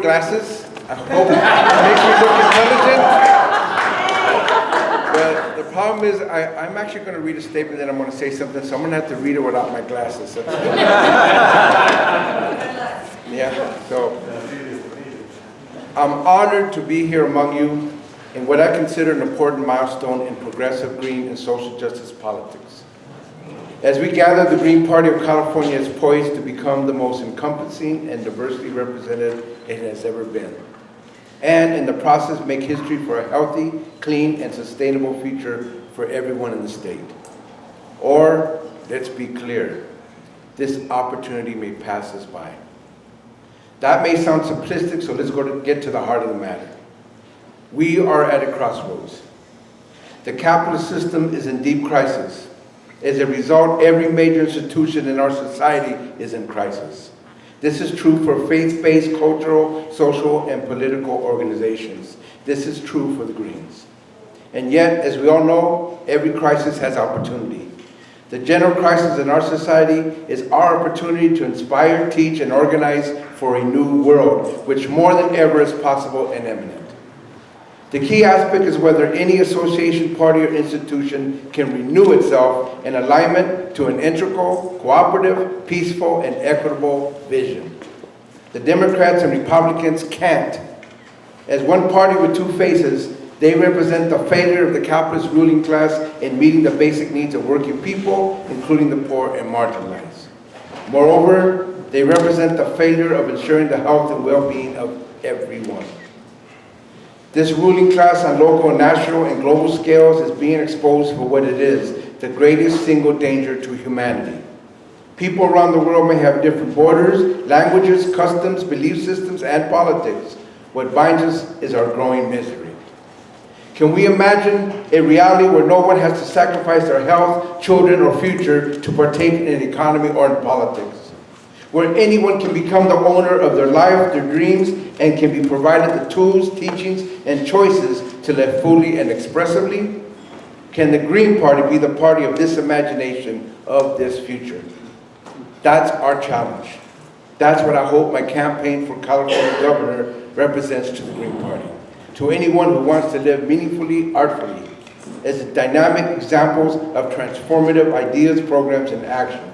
Glasses. I hope it makes me look intelligent. But the problem is, I'm actually going to read a statement, then I'm going to say something, so I'm going to have to read it without my glasses. Yeah, so I'm honored to be here among you in what I consider an important milestone in progressive green and social justice politics. As we gather, the Green Party of California is poised to become the most encompassing and diversely represented it has ever been, and in the process make history for a healthy, clean, and sustainable future for everyone in the state. Or, let's be clear, this opportunity may pass us by. That may sound simplistic, so let's get to the heart of the matter. We are at a crossroads. The capitalist system is in deep crisis. As a result, every major institution in our society is in crisis. This is true for faith-based cultural, social, and political organizations. This is true for the Greens. And yet, as we all know, every crisis has opportunity. The general crisis in our society is our opportunity to inspire, teach, and organize for a new world, which more than ever is possible and imminent. The key aspect is whether any association, party, or institution can renew itself in alignment to an integral, cooperative, peaceful, and equitable vision. The Democrats and Republicans can't. As one party with two faces, they represent the failure of the capitalist ruling class in meeting the basic needs of working people, including the poor and marginalized. Moreover, they represent the failure of ensuring the health and well-being of everyone. This ruling class on local, national, and global scales is being exposed for what it is, the greatest single danger to humanity. People around the world may have different borders, languages, customs, belief systems, and politics. What binds us is our growing misery. Can we imagine a reality where no one has to sacrifice their health, children, or future to partake in an economy or in politics? Where anyone can become the owner of their life, their dreams, and can be provided the tools, teachings, and choices to live fully and expressively? Can the Green Party be the party of this imagination of this future? That's our challenge. That's what I hope my campaign for California governor represents to the Green Party. To anyone who wants to live meaningfully, artfully, as dynamic examples of transformative ideas, programs, and actions.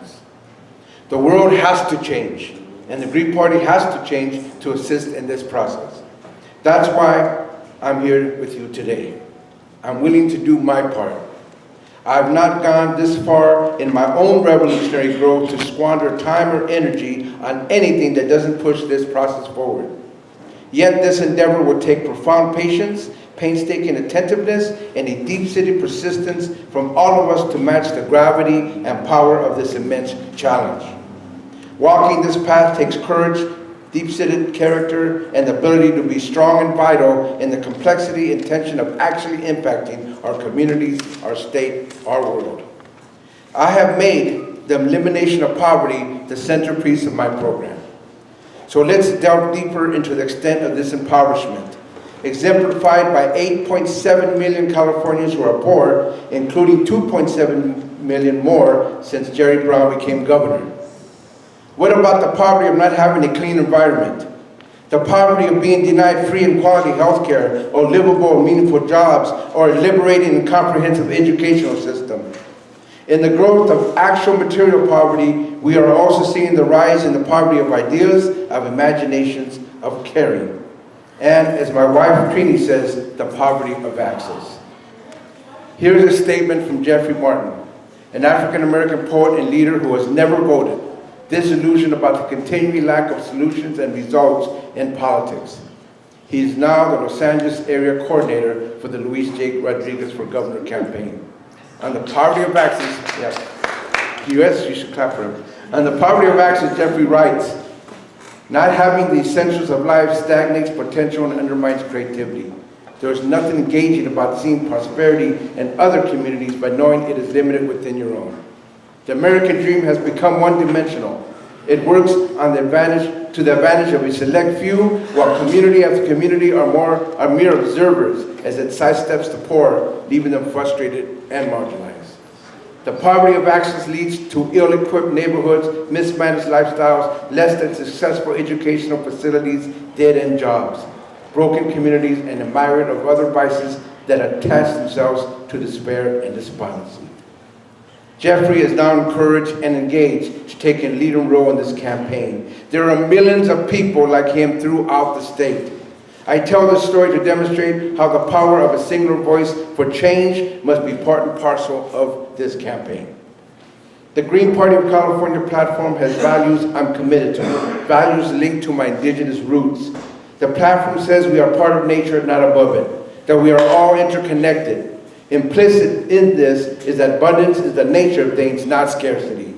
The world has to change, and the Green Party has to change to assist in this process. That's why I'm here with you today. I'm willing to do my part. I've not gone this far in my own revolutionary growth to squander time or energy on anything that doesn't push this process forward. Yet this endeavor will take profound patience, painstaking attentiveness, and a deep-seated persistence from all of us to match the gravity and power of this immense challenge. Walking this path takes courage, deep-seated character, and the ability to be strong and vital in the complexity and tension of actually impacting our communities, our state, our world. I have made the elimination of poverty the centerpiece of my program. So let's delve deeper into the extent of this impoverishment, exemplified by 8.7 million Californians who are poor, including 2.7 million more since Jerry Brown became governor. What about the poverty of not having a clean environment? The poverty of being denied free and quality health care, or livable and meaningful jobs, or a liberating and comprehensive educational system. In the growth of actual material poverty, we are also seeing the rise in the poverty of ideas, of imaginations, of caring. And as my wife Trini says, the poverty of access. Here's a statement from Jeffrey Martin, an African-American poet and leader who has never voted, disillusioned about the continuing lack of solutions and results in politics. He is now the Los Angeles area coordinator for the Luis J. Rodriguez for Governor campaign. On the poverty of access, yes, you should clap for him. On the poverty of access, Jeffrey writes, not having the essentials of life stagnates potential and undermines creativity. There is nothing engaging about seeing prosperity in other communities by knowing it is limited within your own. The American dream has become one-dimensional. It works to the advantage of a select few, while community after community are mere observers as it sidesteps the poor, leaving them frustrated and marginalized. The poverty of access leads to ill-equipped neighborhoods, mismanaged lifestyles, less than successful educational facilities, dead-end jobs, broken communities, and a myriad of other vices that attach themselves to despair and despondency. Jeffrey is now encouraged and engaged to take a leading role in this campaign. There are millions of people like him throughout the state. I tell this story to demonstrate how the power of a singular voice for change must be part and parcel of this campaign. The Green Party of California platform has values I'm committed to, values linked to my indigenous roots. The platform says we are part of nature, not above it, that we are all interconnected. Implicit in this is that abundance is the nature of things, not scarcity.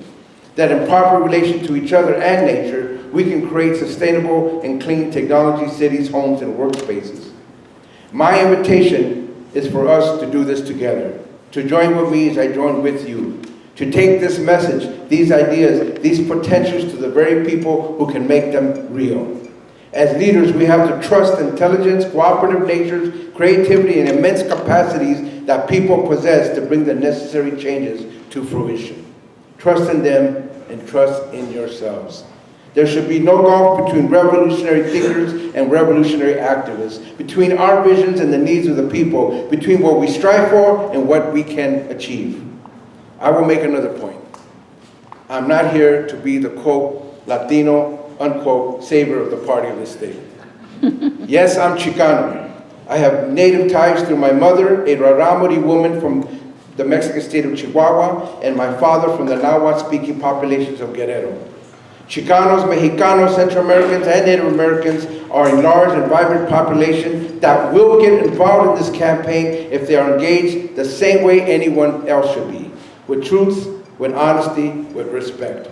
That in proper relation to each other and nature, we can create sustainable and clean technology, cities, homes, and workspaces. My invitation is for us to do this together, to join with me as I join with you, to take this message, these ideas, these potentials to the very people who can make them real. As leaders, we have to trust intelligence, cooperative natures, creativity, and immense capacities that people possess to bring the necessary changes to fruition. Trust in them and trust in yourselves. There should be no gulf between revolutionary thinkers and revolutionary activists, between our visions and the needs of the people, between what we strive for and what we can achieve. I will make another point. I'm not here to be the, quote, Latino, unquote, savior of the party of the state. Yes, I'm Chicano. I have native ties through my mother, a Rarámuri woman from the Mexican state of Chihuahua, and my father from the Nahuatl-speaking populations of Guerrero. Chicanos, Mexicanos, Central Americans, and Native Americans are a large and vibrant population that will get involved in this campaign if they are engaged the same way anyone else should be, with truth, with honesty, with respect.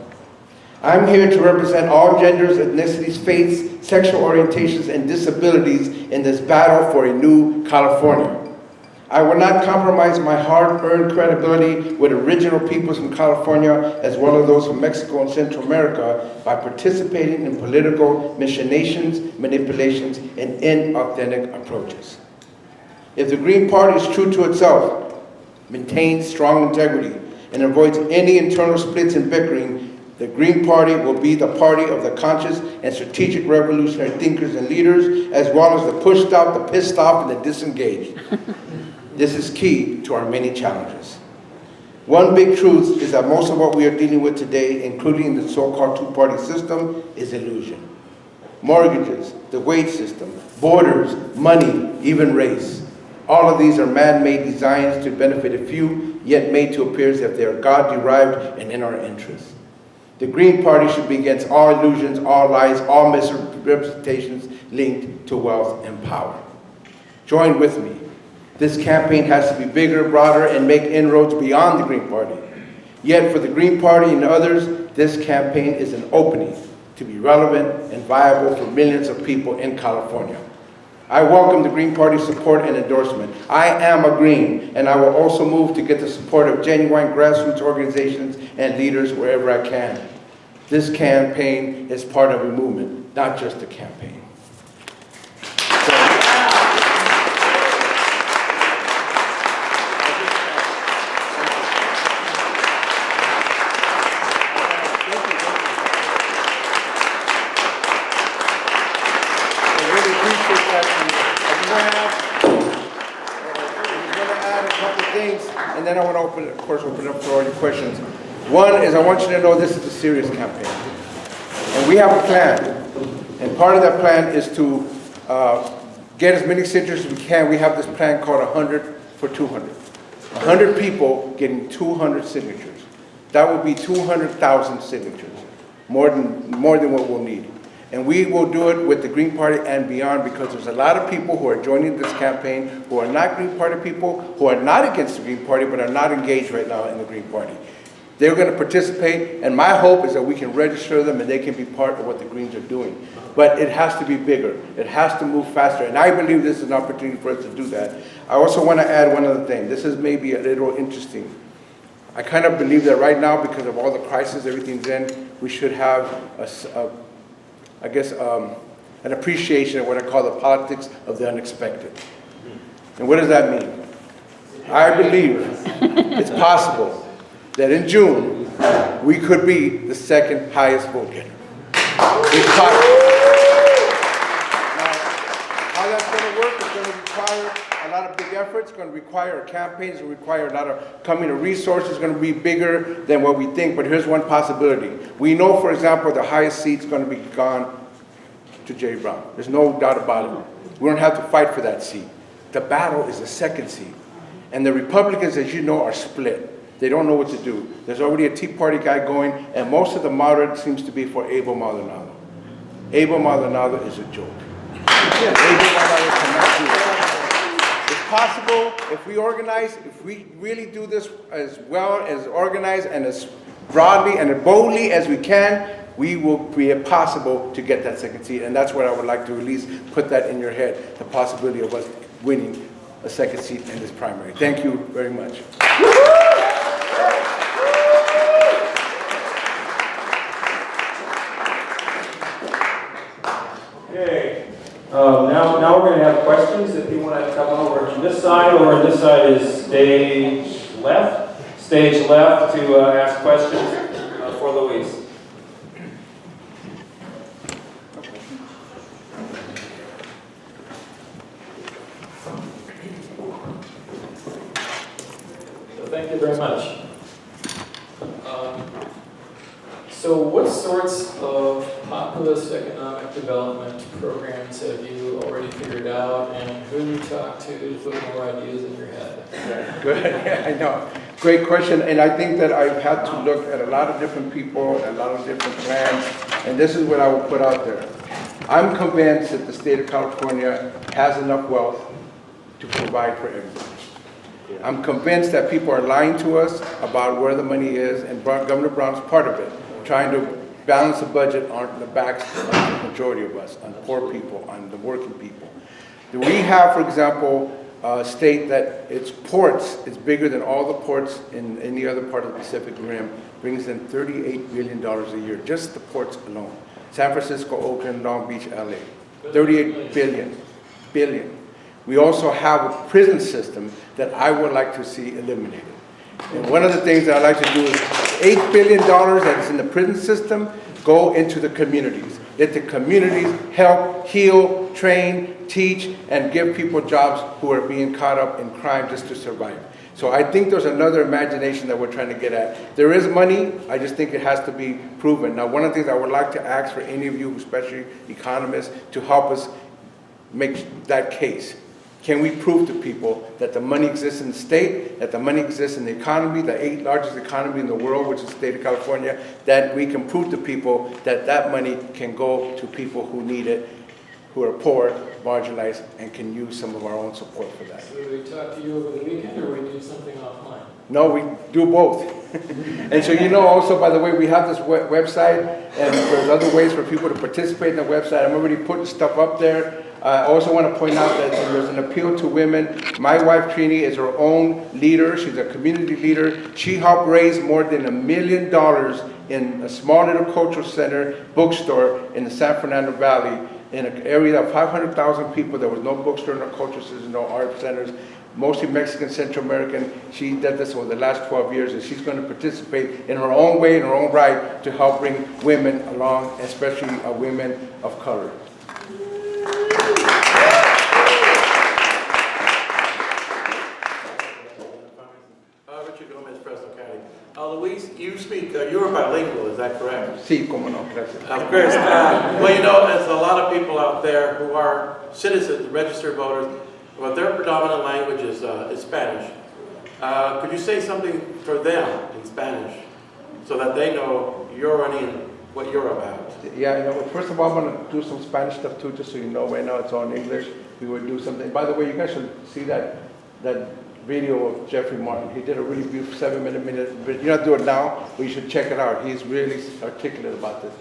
I'm here to represent all genders, ethnicities, faiths, sexual orientations, and disabilities in this battle for a new California. I will not compromise my hard-earned credibility with original peoples from California, as well as those from Mexico and Central America, by participating in political machinations, manipulations, and inauthentic approaches. If the Green Party is true to itself, maintains strong integrity, and avoids any internal splits and bickering, the Green Party will be the party of the conscious and strategic revolutionary thinkers and leaders, as well as the pushed out, the pissed off, and the disengaged. This is key to our many challenges. One big truth is that most of what we are dealing with today, including the so-called two-party system, is illusion. Mortgages, the wage system, borders, money, even race. All of these are man-made designs to benefit a few, yet made to appear as if they are God-derived and in our interest. The Green Party should be against all illusions, all lies, all misrepresentations linked to wealth and power. Join with me. This campaign has to be bigger, broader, and make inroads beyond the Green Party. Yet for the Green Party and others, this campaign is an opening to be relevant and viable for millions of people in California. I welcome the Green Party's support and endorsement. I am a Green, and I will also move to get the support of genuine grassroots organizations and leaders wherever I can. This campaign is part of a movement, not just a campaign. And then I want to open it up for all your questions. One is I want you to know this is a serious campaign. And we have a plan. And part of that plan is to get as many signatures as we can. We have this plan called 100 for 200. 100 people getting 200 signatures. That would be 200,000 signatures, more than what we'll need. And we will do it with the Green Party and beyond, because there's a lot of people who are joining this campaign who are not Green Party people, who are not against the Green Party, but are not engaged right now in the Green Party. They're going to participate, and my hope is that we can register them and they can be part of what the Greens are doing. But it has to be bigger. It has to move faster, and I believe this is an opportunity for us to do that. I also want to add one other thing. This is maybe a little interesting. I kind of believe that right now, because of all the crisis everything's in, we should have an appreciation of what I call the politics of the unexpected. And what does that mean? I believe it's possible that in June, we could be the second highest vote getter. It's possible. how that's going to work is going to require a lot of big effort. It's going to require campaigns. It's going to require a lot of coming to resources. It's going to be bigger than what we think. But here's one possibility. We know, for example, the highest seat's going to be gone to Jerry Brown. There's no doubt about it. We don't have to fight for that seat. The battle is the second seat. And the Republicans, as you know, are split. They don't know what to do. There's already a Tea Party guy going, and most of the moderate seems to be for Abel Maldonado. Abel Maldonado is a joke. Abel Maldonado cannot do it. It's possible if we organize, if we really do this as well, as organized, and as broadly and as boldly as we can, we will be possible to get that second seat. And that's what I would like to at least put that in your head, the possibility of us winning a second seat in this primary. Thank you very much. Okay, now we're going to have questions. If you want to come over to this side, or this side is stage left. Stage left to ask questions for Luis. So thank you very much. So what sorts of populist economic development programs have you already figured out, and who do you talk to put more ideas in your head? Good, yeah, I know. Great question, and I think that I've had to look at a lot of different people, a lot of different plans, and this is what I will put out there. I'm convinced that the state of California has enough wealth to provide for everyone. I'm convinced that people are lying to us about where the money is, and Governor Brown's part of it, trying to balance the budget on the backs of the majority of us, on poor people, on the working people. We have, for example, a state that its ports is bigger than all the ports in any other part of the Pacific Rim, brings in $38 billion a year, just the ports alone. San Francisco, Oakland, Long Beach, LA, 38 billion. We also have a prison system that I would like to see eliminated. And one of the things that I like to do is $8 billion that is in the prison system go into the communities. Let the communities help, heal, train, teach, and give people jobs who are being caught up in crime just to survive. So I think there's another imagination that we're trying to get at. There is money, I just think it has to be proven. Now, one of the things I would like to ask for any of you, especially economists, to help us make that case. Can we prove to people that the money exists in the state, that the money exists in the economy, the 8th largest economy in the world, which is the state of California, that we can prove to people that that money can go to people who need it, who are poor, marginalized, and can use some of our own support for that. So we talk to you over the weekend, or we do something offline? No, we do both. And so, you know, also, by the way, we have this website, and there's other ways for people to participate in the website. I'm already putting stuff up there. I also want to point out that there's an appeal to women. My wife, Trini, is her own leader. She's a community leader. She helped raise more than $1 million in a small little cultural center, bookstore in the San Fernando Valley, in an area of 500,000 people. There was no bookstore, no cultural centers, no art centers, mostly Mexican, Central American. She did this over the last 12 years, and she's going to participate in her own way, in her own right, to help bring women along, especially women of color. Luis, you speak, you're bilingual, is that correct? Sí, como no, gracias. Of course. Well, you know, there's a lot of people out there who are citizens, registered voters, but their predominant language is Spanish. Could you say something for them in Spanish so that they know you're running what you're about? Yeah, you know, first of all, I'm going to do some Spanish stuff too, just so you know. Right now it's all in English. We would do something. By the way, you guys should see that video of Jeffrey Martin. He did a really beautiful 7-minute video. You don't have to do it now, but you should check it out. He's really articulate about this.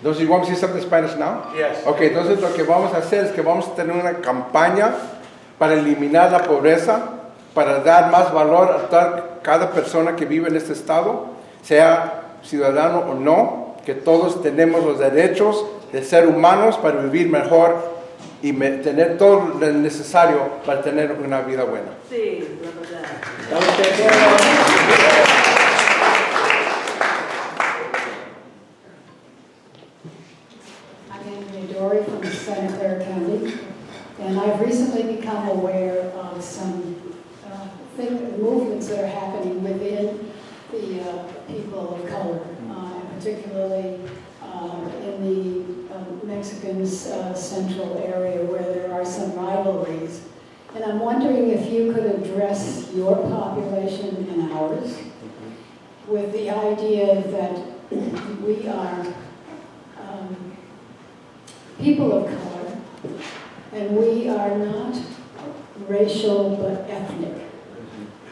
Entonces, you want to see something in Spanish now? Yes. Okay, entonces lo que vamos a hacer es que vamos a tener una campaña para eliminar la pobreza, para dar más valor a cada persona que vive en este estado, sea ciudadano o no, que todos tenemos los derechos de ser humanos para vivir mejor y tener todo lo necesario para tener una vida buena. Sí, la verdad. I'm Anthony Dory from Santa Clara County, and I've recently become aware of some movements that are happening within the people of color, and particularly in the Mexicans' central area where there are some rivalries. And I'm wondering if you could address your population and ours with the idea that we are people of color, and we are not racial but ethnic.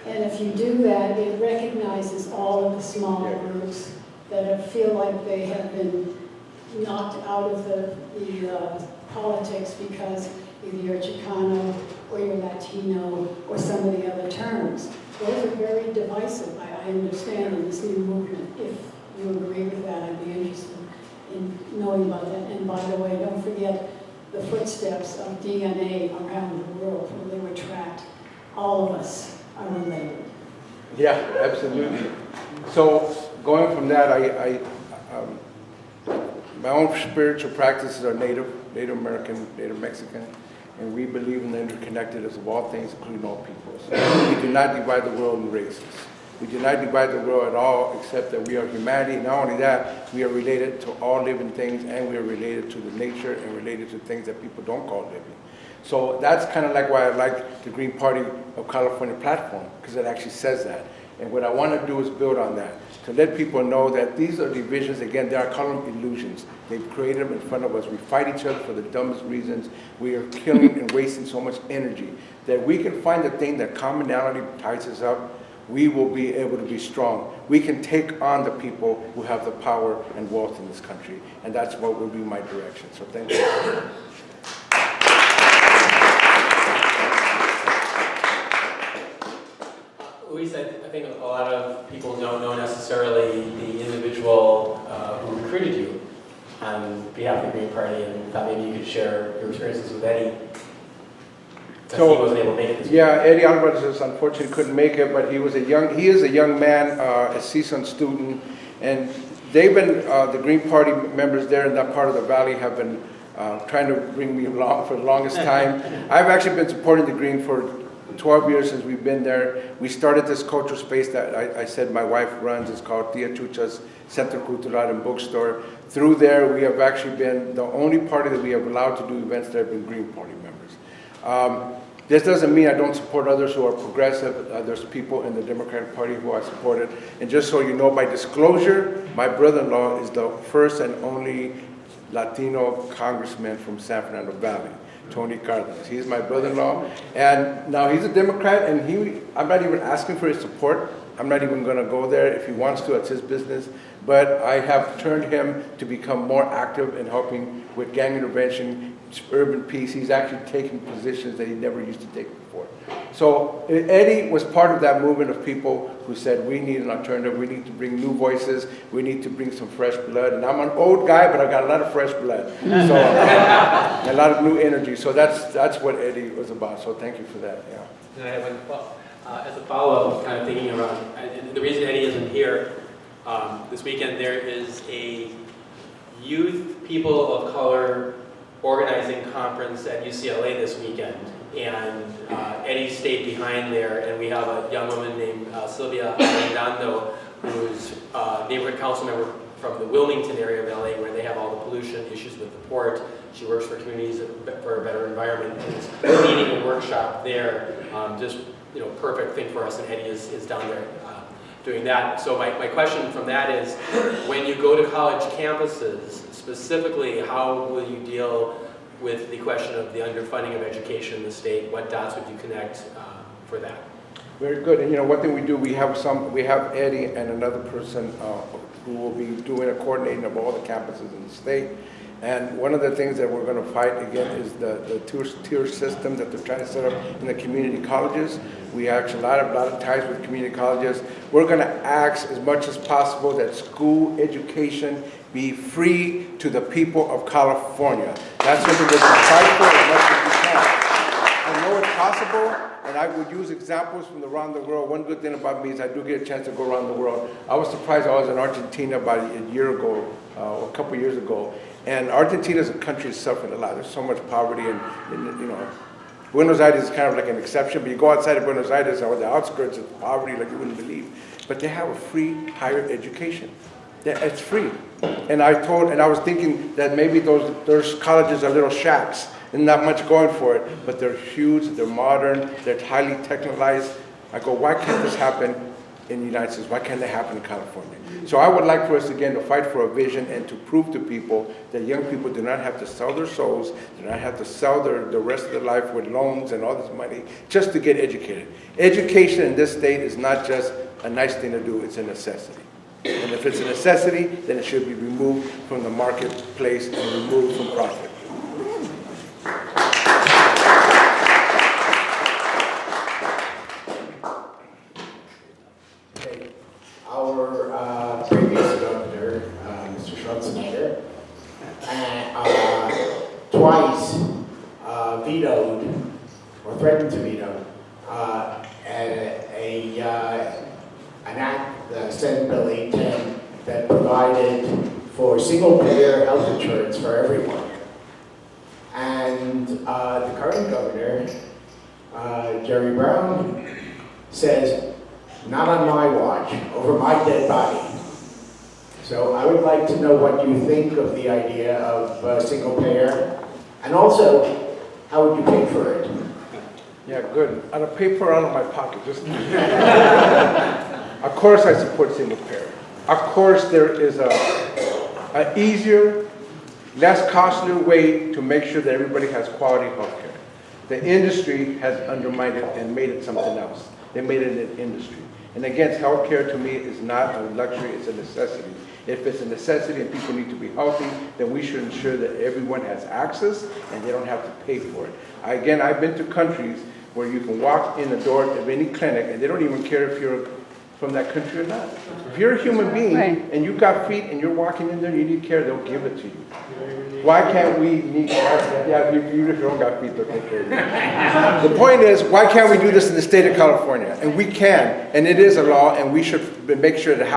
And if you do that, it recognizes all of the smaller groups that feel like they have been knocked out of the politics because either you're Chicano or you're Latino or some of the other terms. Those are very divisive, I understand, in this new movement. If you agree with that, I'd be interested in knowing about that. And by the way, don't forget the footsteps of DNA around the world where they were tracked. All of us are related. Yeah, absolutely. So going from that, my own spiritual practices are Native American, Native Mexican, and we believe in the interconnectedness of all things, including all peoples. We do not divide the world in races. We do not divide the world at all, except that we are humanity. Not only that, we are related to all living things, and we are related to the nature and related to things that people don't call living. So that's kind of like why I like the Green Party of California platform, because it actually says that. And what I want to do is build on that, to let people know that these are divisions, again, they are called illusions. They've created them in front of us. We fight each other for the dumbest reasons. We are killing and wasting so much energy that we can find the thing that commonality ties us up. We will be able to be strong. We can take on the people who have the power and wealth in this country. And that's what will be my direction. So thank you. Luis, I think a lot of people don't know necessarily the individual who recruited you on behalf of the Green Party, and thought maybe you could share your experiences with Eddie. So he wasn't able to make it this week. Yeah, Eddie Alvarez unfortunately couldn't make it, but he is a young man, a seasoned student, and they've been, the Green Party members there in that part of the valley have been trying to bring me along for the longest time. I've actually been supporting the Green for 12 years since we've been there. We started this cultural space that I said my wife runs. It's called Tia Chucha's Centro Cultural and Bookstore. Through there, we have actually been the only party that we have allowed to do events that have been Green Party members. This doesn't mean I don't support others who are progressive. There's people in the Democratic Party who I supported. And just so you know, by disclosure, my brother-in-law is the first and only Latino congressman from San Fernando Valley, Tony Cardenas. He's my brother-in-law, and now he's a Democrat, and I'm not even asking for his support. I'm not even going to go there. If he wants to, it's his business. But I have turned him to become more active in helping with gang intervention, urban peace. He's actually taking positions that he never used to take before. So Eddie was part of that movement of people who said, we need an alternative. We need to bring new voices. We need to bring some fresh blood. And I'm an old guy, but I got a lot of fresh blood. So a lot of new energy. So that's what Eddie was about. So thank you for that. Yeah. And I have as a follow-up, kind of thinking around, and the reason Eddie isn't here this weekend, there is a youth people of color organizing conference at UCLA this weekend, and Eddie stayed behind there, and we have a young woman named Sylvia Arendando, who's a neighborhood council member from the Wilmington area of LA, where they have all the pollution issues with the port. She works for communities for a better environment, and is leading a workshop there. Just perfect thing for us, and Eddie is down there doing that. So my question from that is, when you go to college campuses, specifically, how will you deal with the question of the underfunding of education in the state? What dots would you connect for that? Very good. And one thing we do, we have Eddie and another person who will be doing a coordinating of all the campuses in the state. And one of the things that we're going to fight again is the tier system that they're trying to set up in the community colleges. We actually have a lot of ties with community colleges. We're going to ask as much as possible that school education be free to the people of California. That's something we can fight for as much as we can. I know it's possible, and I would use examples from around the world. One good thing about me is I do get a chance to go around the world. I was surprised. I was in Argentina about a year ago, or a couple years ago. And Argentina is a country that's suffering a lot. There's so much poverty, and Buenos Aires is kind of like an exception, but you go outside of Buenos Aires or the outskirts of poverty like you wouldn't believe. But they have a free higher education. It's free. And I was thinking that maybe those colleges are little shacks and not much going for it, but they're huge, they're modern, they're highly technicalized. I go, why can't this happen in the United States? Why can't it happen in California? So I would like for us again to fight for a vision and to prove to people that young people do not have to sell their souls, do not have to sell the rest of their life with loans and all this money just to get educated. Education in this state is not just a nice thing to do, it's a necessity. And if it's a necessity, then it should be removed from the marketplace and removed from profit. Our previous governor, Mr. Schwarzenegger, twice vetoed or threatened to veto an act, Senate Bill 810, that provided for single-payer health insurance for everyone. And the current governor, Jerry Brown, says, not on my watch, over my dead body. So I would like to know what you think of the idea of single payer, and also, how would you pay for it? Yeah, good. I'll pay for it out of my pocket. Just of course I support single payer. Of course there is an easier, less costly way to make sure that everybody has quality health care. The industry has undermined it and made it something else. They made it an industry. And again, healthcare to me is not a luxury, it's a necessity. If it's a necessity and people need to be healthy, then we should ensure that everyone has access and they don't have to pay for it. Again, I've been to countries where you can walk in the door of any clinic and they don't even care if you're from that country or not. If you're a human being and you've got feet and you're walking in there and you need care, they'll give it to you. Why can't we need, yeah, if you don't got feet, they'll take care of you. The point is, why can't we do this in the state of California? And we can, and it is a law, and we should make sure that